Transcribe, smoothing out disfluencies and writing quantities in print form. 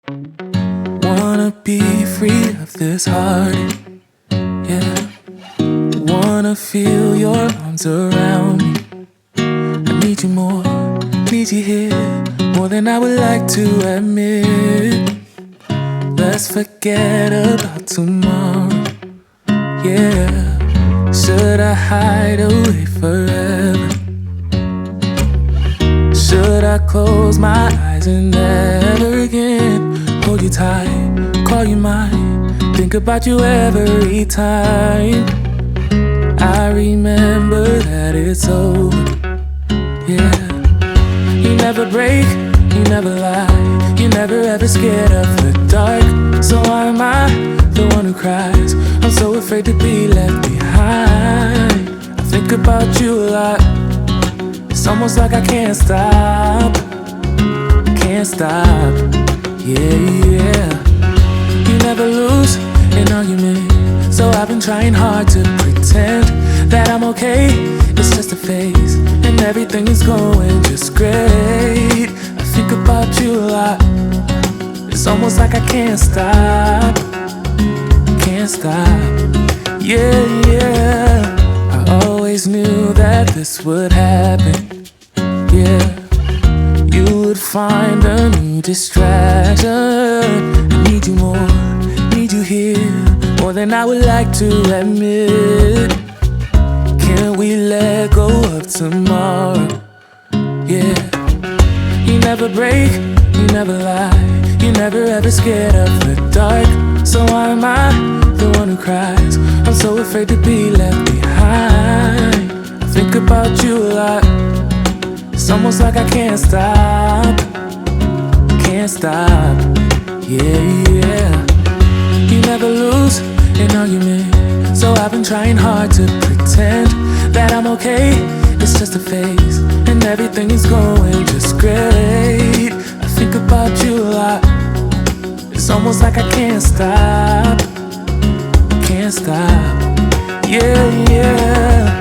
Wanna be free of this heart, yeah. Wanna feel your arms around me. I need you more, need you here, more than I would like to admit. Let's forget about tomorrow, yeah. Should I hide away forever? Should I close my eyes and never again hold you tight, call you mine, think about you every time? I remember that it's over, yeah. You never break, you never lie, you never ever scared of the dark. So why am I the one who cries? I'm so afraid to be left behind. I think about you a lot. It's almost like I can't stop, yeah. You never lose an argument, so I've been trying hard to pretend that I'm okay. It's just a phase, and everything is going just great. I think about you a lot. It's almost like I can't stop, yeah. I always knew that this would happen, yeah. You would find a new distraction. I need you more, need you here, more than I would like to admit. Can we let go of tomorrow, yeah. You never break, you never lie, you never ever scared of the dark. So why am I the one who cries? I'm so afraid to be left behind. I think about you a lot. It's almost like I can't stop, yeah. You never lose an argument, so I've been trying hard to pretend that I'm okay. It's just a phase, and everything is going just great. I think about you a lot. It's almost like I can't stop, yeah.